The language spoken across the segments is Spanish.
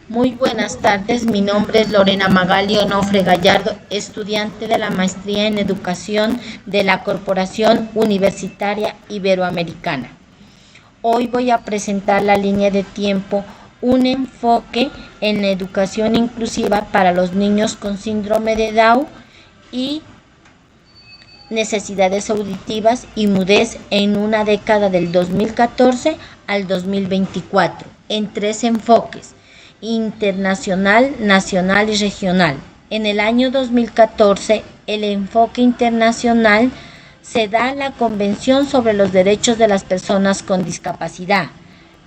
Muy buenas tardes, mi nombre es Lorena Magali Onofre Gallardo, estudiante de la Maestría en Educación de la Corporación Universitaria Iberoamericana. Hoy voy a presentar la línea de tiempo, un enfoque en la educación inclusiva para los niños con síndrome de Down y necesidades auditivas y mudez en una década del 2014 al 2024, en 3 enfoques: internacional, nacional y regional. En el año 2014, el enfoque internacional se da la Convención sobre los Derechos de las Personas con Discapacidad,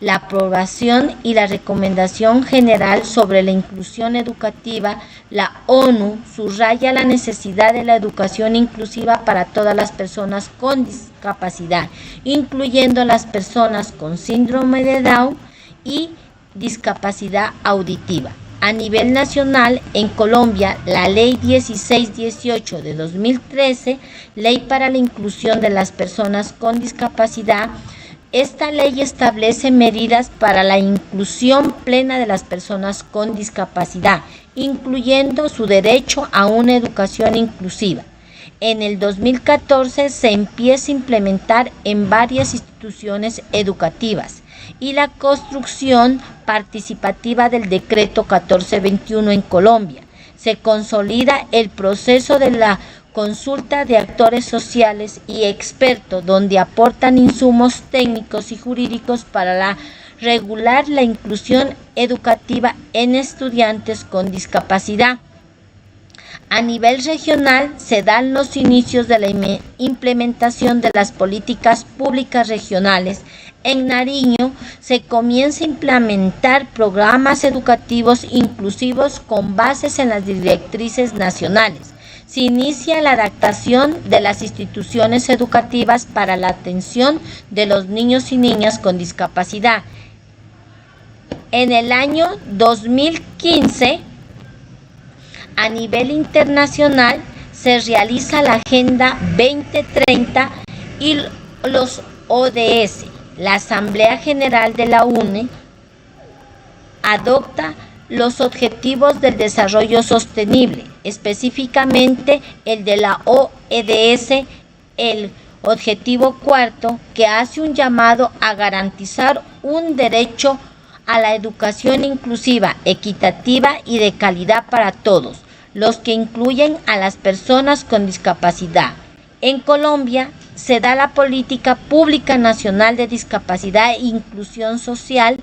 la aprobación y la recomendación general sobre la inclusión educativa. La ONU subraya la necesidad de la educación inclusiva para todas las personas con discapacidad, incluyendo las personas con síndrome de Down y discapacidad auditiva. A nivel nacional, en Colombia, la Ley 1618 de 2013, Ley para la Inclusión de las Personas con Discapacidad. Esta ley establece medidas para la inclusión plena de las personas con discapacidad, incluyendo su derecho a una educación inclusiva. En el 2014 se empieza a implementar en varias instituciones educativas y la construcción participativa del decreto 1421 en Colombia. Se consolida el proceso de la consulta de actores sociales y expertos, donde aportan insumos técnicos y jurídicos para regular la inclusión educativa en estudiantes con discapacidad. A nivel regional se dan los inicios de la implementación de las políticas públicas regionales. En Nariño se comienza a implementar programas educativos inclusivos con bases en las directrices nacionales. Se inicia la adaptación de las instituciones educativas para la atención de los niños y niñas con discapacidad. En el año 2015, a nivel internacional, se realiza la Agenda 2030 y los ODS. La Asamblea General de la ONU adopta los Objetivos del Desarrollo Sostenible, específicamente el de la ODS, el objetivo 4, que hace un llamado a garantizar un derecho a la educación inclusiva, equitativa y de calidad para todos, los que incluyen a las personas con discapacidad. En Colombia se da la Política Pública Nacional de Discapacidad e Inclusión Social,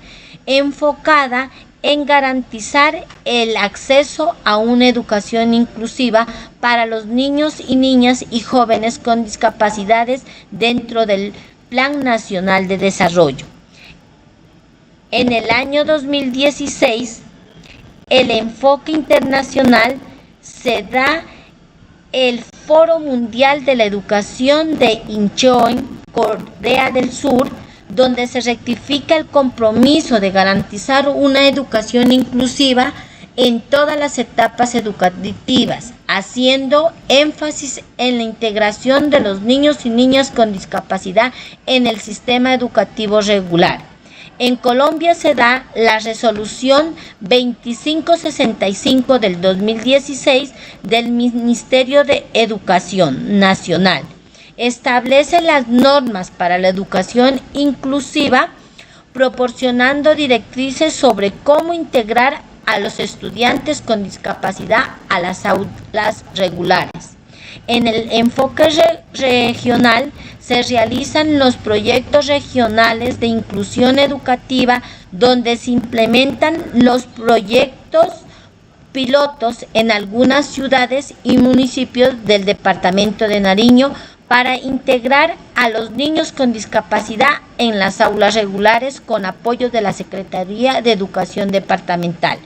enfocada en garantizar el acceso a una educación inclusiva para los niños y niñas y jóvenes con discapacidades dentro del Plan Nacional de Desarrollo. En el año 2016, el enfoque internacional se da el Foro Mundial de la Educación de Incheon, Corea del Sur, donde se rectifica el compromiso de garantizar una educación inclusiva en todas las etapas educativas, haciendo énfasis en la integración de los niños y niñas con discapacidad en el sistema educativo regular. En Colombia se da la Resolución 2565 del 2016 del Ministerio de Educación Nacional. Establece las normas para la educación inclusiva, proporcionando directrices sobre cómo integrar a los estudiantes con discapacidad a las aulas regulares. En el enfoque regional se realizan los proyectos regionales de inclusión educativa, donde se implementan los proyectos pilotos en algunas ciudades y municipios del departamento de Nariño para integrar a los niños con discapacidad en las aulas regulares con apoyo de la Secretaría de Educación Departamental.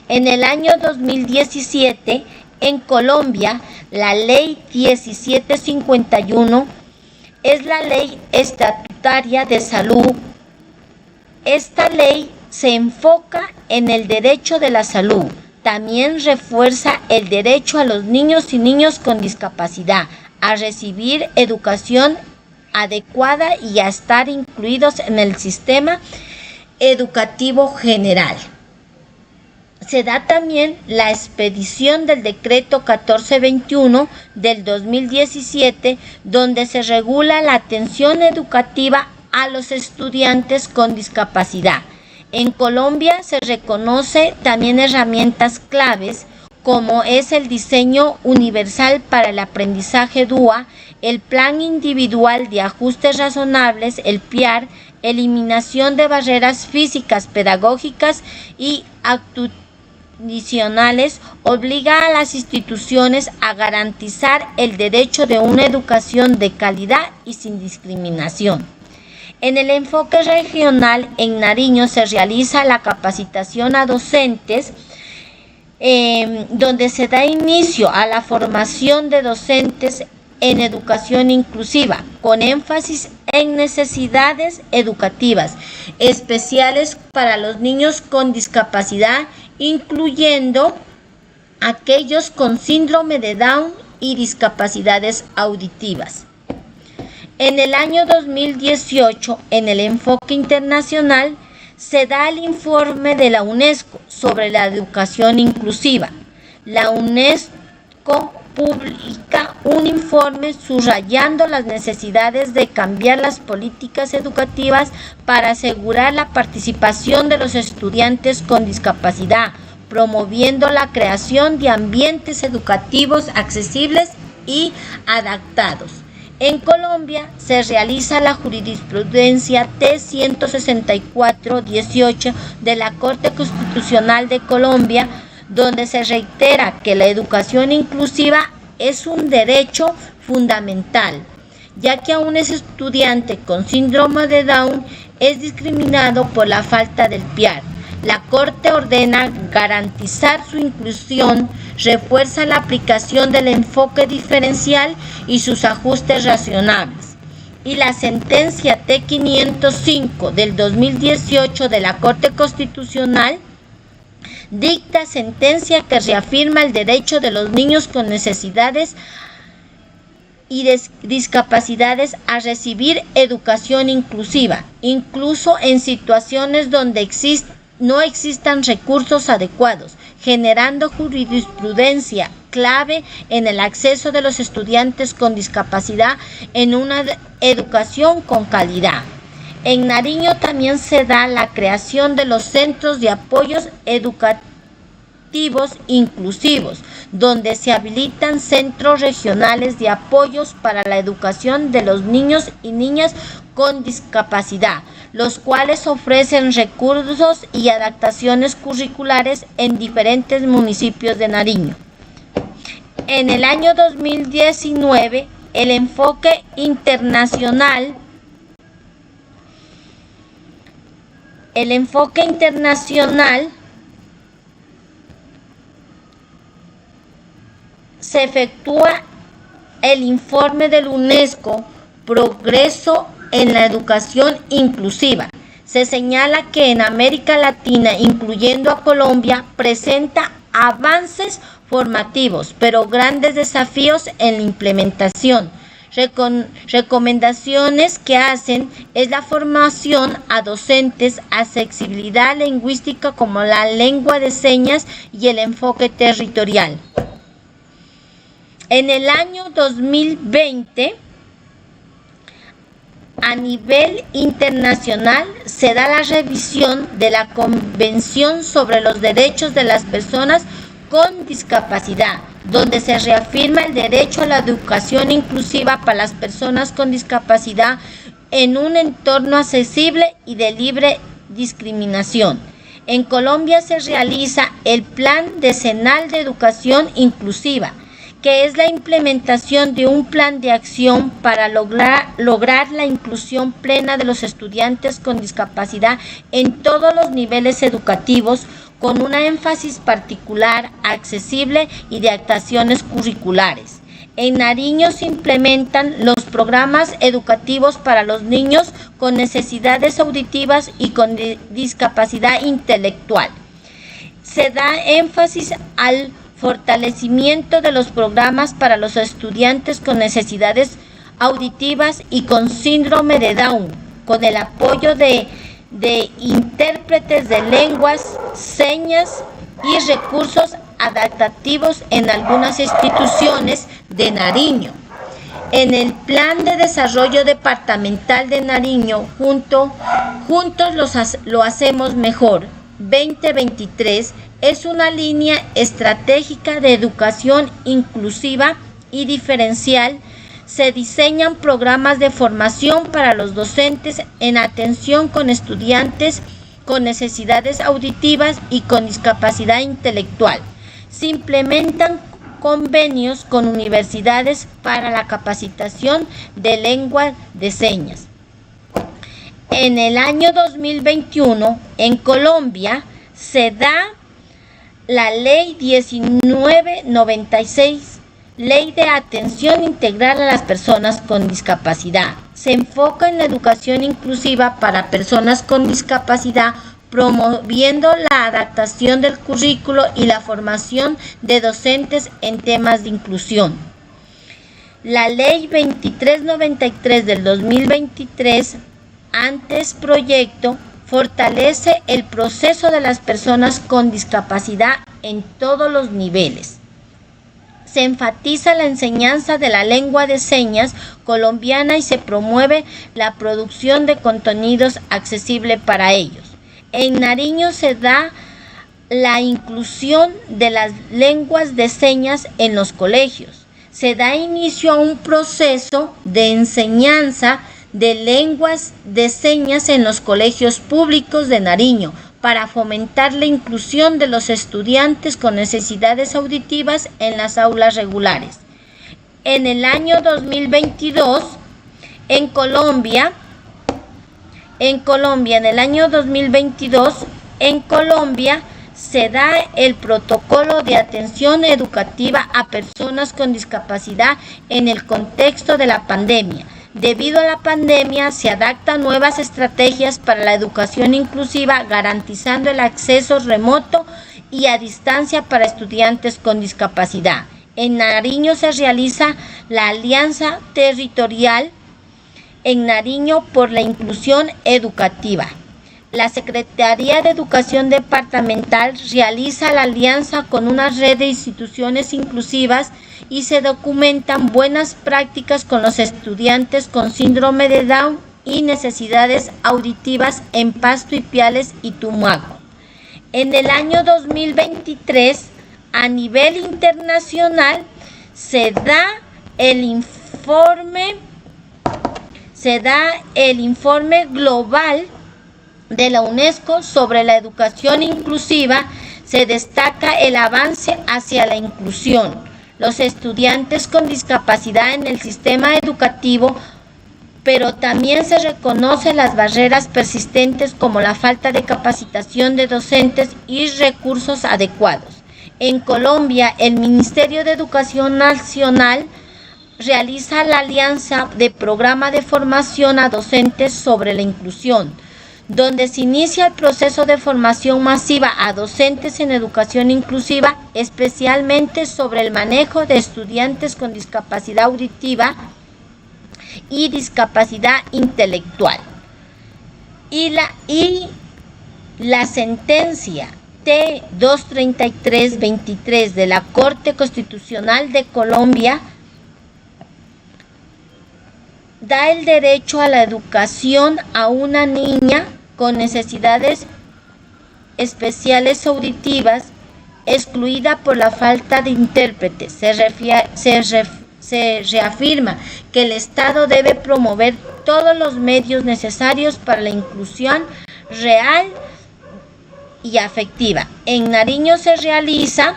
En el año 2017, en Colombia, la Ley 1751 es la ley estatutaria de salud. Esta ley se enfoca en el derecho de la salud. También refuerza el derecho a los niños y niñas con discapacidad a recibir educación adecuada y a estar incluidos en el sistema educativo general. Se da también la expedición del decreto 1421 del 2017, donde se regula la atención educativa a los estudiantes con discapacidad. En Colombia se reconoce también herramientas claves como es el diseño universal para el aprendizaje DUA, el Plan Individual de Ajustes Razonables, el PIAR, eliminación de barreras físicas pedagógicas y actitudinales, obliga a las instituciones a garantizar el derecho de una educación de calidad y sin discriminación. En el enfoque regional, en Nariño se realiza la capacitación a docentes, donde se da inicio a la formación de docentes en educación inclusiva, con énfasis en necesidades educativas especiales para los niños con discapacidad, incluyendo aquellos con síndrome de Down y discapacidades auditivas. En el año 2018, en el enfoque internacional, se da el informe de la UNESCO sobre la educación inclusiva. La UNESCO publica un informe subrayando las necesidades de cambiar las políticas educativas para asegurar la participación de los estudiantes con discapacidad, promoviendo la creación de ambientes educativos accesibles y adaptados. En Colombia se realiza la jurisprudencia T-164-18 de la Corte Constitucional de Colombia, donde se reitera que la educación inclusiva es un derecho fundamental, ya que aún es estudiante con síndrome de Down es discriminado por la falta del PIAR. La Corte ordena garantizar su inclusión, refuerza la aplicación del enfoque diferencial y sus ajustes razonables. Y la sentencia T-505 del 2018 de la Corte Constitucional dicta sentencia que reafirma el derecho de los niños con necesidades y discapacidades a recibir educación inclusiva, incluso en situaciones donde no existan recursos adecuados, generando jurisprudencia clave en el acceso de los estudiantes con discapacidad en una educación con calidad. En Nariño también se da la creación de los centros de apoyos educativos inclusivos, donde se habilitan centros regionales de apoyos para la educación de los niños y niñas con discapacidad, los cuales ofrecen recursos y adaptaciones curriculares en diferentes municipios de Nariño. En el año 2019, el enfoque internacional se efectúa el informe del UNESCO Progreso en la educación inclusiva. Se señala que en América Latina, incluyendo a Colombia, presenta avances formativos, pero grandes desafíos en la implementación. Recomendaciones que hacen es la formación a docentes, accesibilidad lingüística como la lengua de señas y el enfoque territorial. En el año 2020, a nivel internacional, se da la revisión de la Convención sobre los Derechos de las Personas con Discapacidad, donde se reafirma el derecho a la educación inclusiva para las personas con discapacidad en un entorno accesible y de libre discriminación. En Colombia se realiza el Plan Decenal de Educación Inclusiva, que es la implementación de un plan de acción para lograr la inclusión plena de los estudiantes con discapacidad en todos los niveles educativos, con un énfasis particular, accesible y de actuaciones curriculares. En Nariño se implementan los programas educativos para los niños con necesidades auditivas y con discapacidad intelectual. Se da énfasis al fortalecimiento de los programas para los estudiantes con necesidades auditivas y con síndrome de Down, con el apoyo de intérpretes de lenguas, señas y recursos adaptativos en algunas instituciones de Nariño. En el Plan de Desarrollo Departamental de Nariño, juntos lo hacemos mejor, 2023, es una línea estratégica de educación inclusiva y diferencial. Se diseñan programas de formación para los docentes en atención con estudiantes con necesidades auditivas y con discapacidad intelectual. Se implementan convenios con universidades para la capacitación de lengua de señas. En el año 2021, en Colombia, se da la Ley 1996, Ley de Atención Integral a las Personas con Discapacidad. Se enfoca en la educación inclusiva para personas con discapacidad, promoviendo la adaptación del currículo y la formación de docentes en temas de inclusión. La Ley 2393 del 2023, antes proyecto, fortalece el proceso de las personas con discapacidad en todos los niveles. Se enfatiza la enseñanza de la lengua de señas colombiana y se promueve la producción de contenidos accesibles para ellos. En Nariño se da la inclusión de las lenguas de señas en los colegios. Se da inicio a un proceso de enseñanza de lenguas de señas en los colegios públicos de Nariño para fomentar la inclusión de los estudiantes con necesidades auditivas en las aulas regulares. En el año 2022, en Colombia, se da el protocolo de atención educativa a personas con discapacidad en el contexto de la pandemia. Debido a la pandemia, se adaptan nuevas estrategias para la educación inclusiva, garantizando el acceso remoto y a distancia para estudiantes con discapacidad. En Nariño se realiza la Alianza Territorial en Nariño por la Inclusión Educativa. La Secretaría de Educación Departamental realiza la alianza con una red de instituciones inclusivas y se documentan buenas prácticas con los estudiantes con síndrome de Down y necesidades auditivas en Pasto, Ipiales y Tumaco. En el año 2023, a nivel internacional, se da el informe global de la UNESCO sobre la educación inclusiva. Se destaca el avance hacia la inclusión. Los estudiantes con discapacidad en el sistema educativo, pero también se reconocen las barreras persistentes como la falta de capacitación de docentes y recursos adecuados. En Colombia, el Ministerio de Educación Nacional realiza la alianza de programa de formación a docentes sobre la inclusión, donde se inicia el proceso de formación masiva a docentes en educación inclusiva, especialmente sobre el manejo de estudiantes con discapacidad auditiva y discapacidad intelectual. Y la sentencia T-233-23 de la Corte Constitucional de Colombia da el derecho a la educación a una niña con necesidades especiales auditivas excluida por la falta de intérprete. Se reafirma que el Estado debe promover todos los medios necesarios para la inclusión real y afectiva. En Nariño se realiza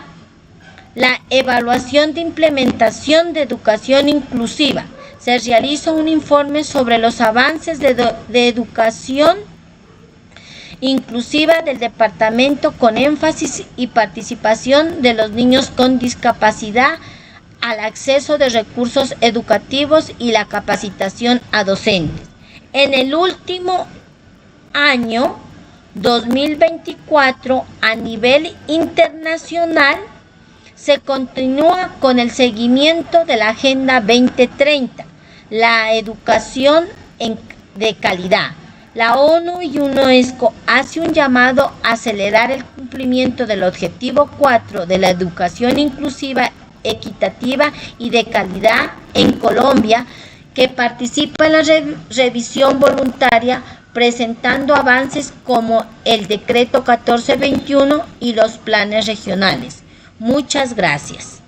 la evaluación de implementación de educación inclusiva. Se realiza un informe sobre los avances de educación inclusiva del departamento con énfasis y participación de los niños con discapacidad al acceso de recursos educativos y la capacitación a docentes. En el último año, 2024, a nivel internacional, se continúa con el seguimiento de la Agenda 2030, la educación de calidad. La ONU y UNESCO hace un llamado a acelerar el cumplimiento del objetivo 4 de la educación inclusiva, equitativa y de calidad en Colombia, que participa en la revisión voluntaria, presentando avances como el decreto 1421 y los planes regionales. Muchas gracias.